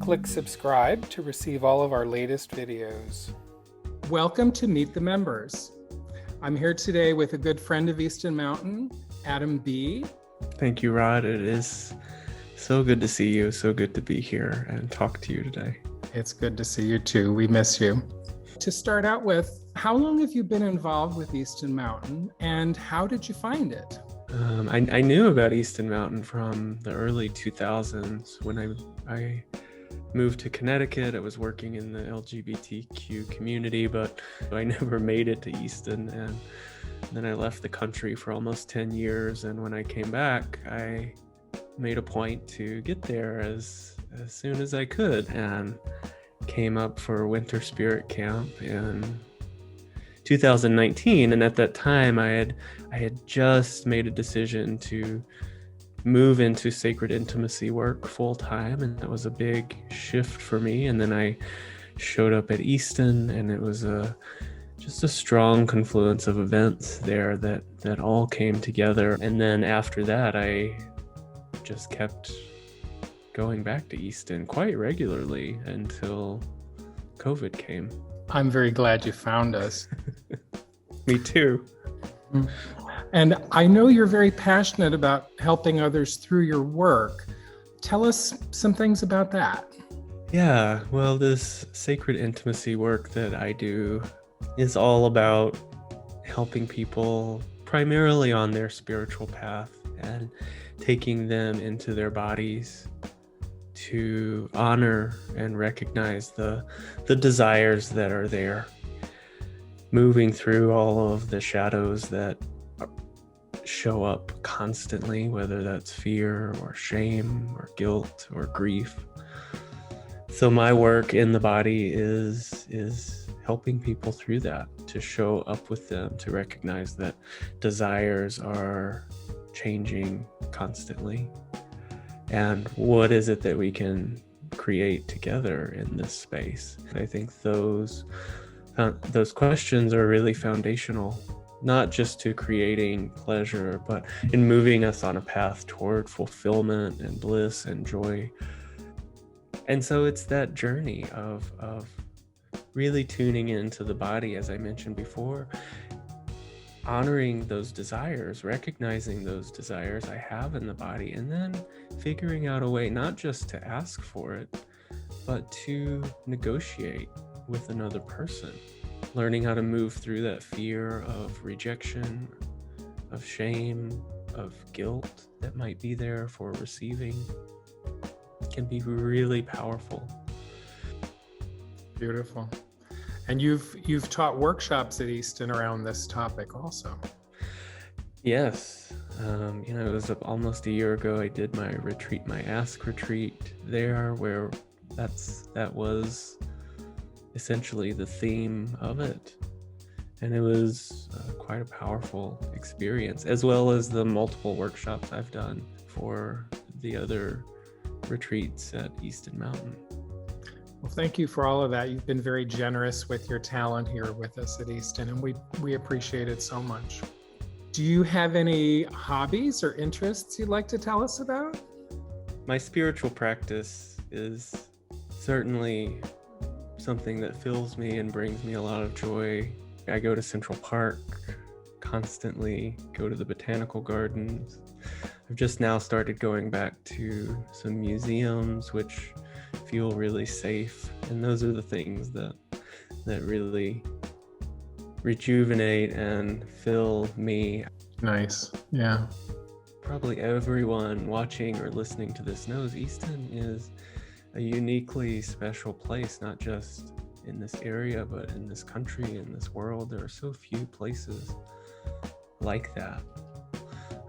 Click subscribe to receive all of our latest videos. Welcome to Meet the Members. I'm here today with a good friend of Easton Mountain, Adam B. Thank you, Rod. It is so good to see you. So good to be here and talk to you today. It's good to see you too. We miss you. To start out with, how long have you been involved with Easton Mountain and how did you find it? I knew about Easton Mountain from the early 2000s when I moved to Connecticut. I was working in the LGBTQ community, but I never made it to Easton. And then I left the country for almost 10 years. And when I came back, I made a point to get there as soon as I could and came up for Winter Spirit Camp in 2019. And at that time, I had just made a decision to move into sacred intimacy work full time, and that was a big shift for me. And then I showed up at Easton, and it was just a strong confluence of events there that all came together. And then after that, I just kept going back to Easton quite regularly until COVID came. I'm very glad you found us. Me too. And I know you're very passionate about helping others through your work. Tell us some things about that. Yeah, well, this sacred intimacy work that I do is all about helping people primarily on their spiritual path and taking them into their bodies to honor and recognize the desires that are there, moving through all of the shadows that show up constantly, whether that's fear or shame or guilt or grief. So my work in the body is helping people through that, to show up with them, to recognize that desires are changing constantly. And what is it that we can create together in this space? I think those questions are really foundational, not just to creating pleasure, but in moving us on a path toward fulfillment and bliss and joy. And so it's that journey of really tuning into the body, as I mentioned before, honoring those desires, recognizing those desires I have in the body, and then figuring out a way not just to ask for it, but to negotiate with another person. Learning how to move through that fear of rejection, of shame, of guilt that might be there for receiving can be really powerful. Beautiful. And you've taught workshops at Easton around this topic also. Yes. It was almost a year ago I did my retreat, my Ask retreat there, where that was essentially the theme of it. And it was quite a powerful experience, as well as the multiple workshops I've done for the other retreats at Easton Mountain. Well, thank you for all of that. You've been very generous with your talent here with us at Easton, and we appreciate it so much. Do you have any hobbies or interests you'd like to tell us about? My spiritual practice is certainly something that fills me and brings me a lot of joy. I go to Central Park constantly, go to the botanical gardens. I've just now started going back to some museums, which feel really safe. And those are the things that really rejuvenate and fill me. Nice. Yeah. Probably everyone watching or listening to this knows Easton is a uniquely special place, not just in this area, but in this country, in this world. There are so few places like that.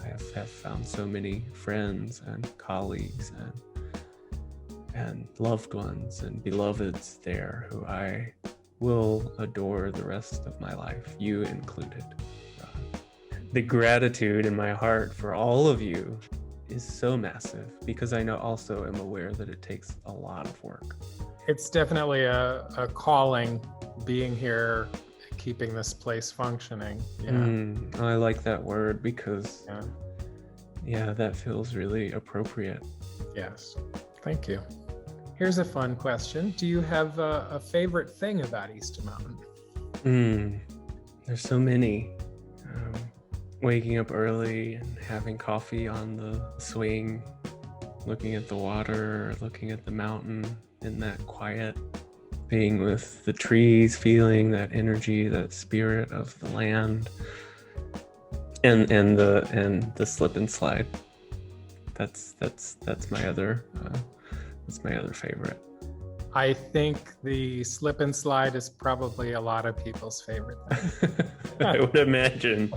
I have found so many friends and colleagues and loved ones and beloveds there who I will adore the rest of my life, you included. The gratitude in my heart for all of you is so massive, because I also am aware that it takes a lot of work. It's definitely a calling, being here, keeping this place functioning. Yeah. I like that word because that feels really appropriate. Yes. Thank you. Here's a fun question. Do you have a favorite thing about Easton Mountain? There's so many. Waking up early and having coffee on the swing, looking at the water, looking at the mountain in that quiet, being with the trees, feeling that energy, that spirit of the land, and the slip and slide. That's my other favorite. I think the slip and slide is probably a lot of people's favorite thing. I would imagine.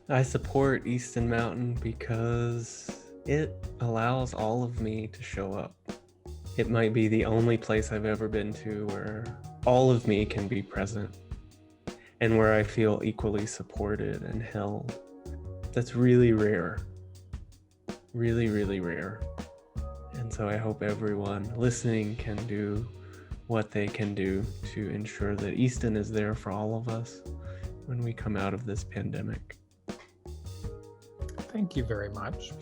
I support Easton Mountain because it allows all of me to show up. It might be the only place I've ever been to where all of me can be present and where I feel equally supported and held. That's really rare. Really, really rare. And so I hope everyone listening can do what they can do to ensure that Easton is there for all of us when we come out of this pandemic. Thank you very much.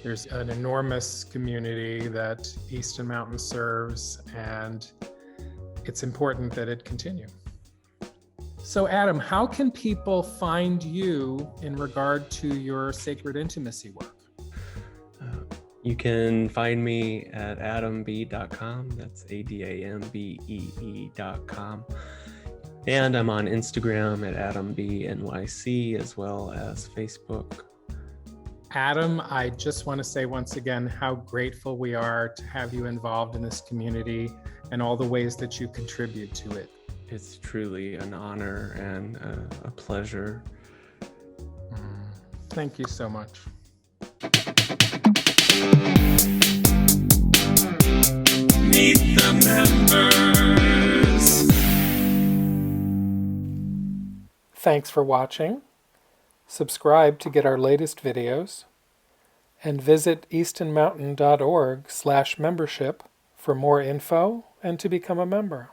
There's an enormous community that Easton Mountain serves, and it's important that it continue. So Adam, how can people find you in regard to your sacred intimacy work? You can find me at adambee.com. That's ADAMBEE.com. And I'm on Instagram at AdamBNYC as well as Facebook. Adam, I just want to say once again how grateful we are to have you involved in this community and all the ways that you contribute to it. It's truly an honor and a pleasure. Thank you so much. Meet the members. Thanks for watching. Subscribe to get our latest videos, and visit eastonmountain.org/membership for more info and to become a member.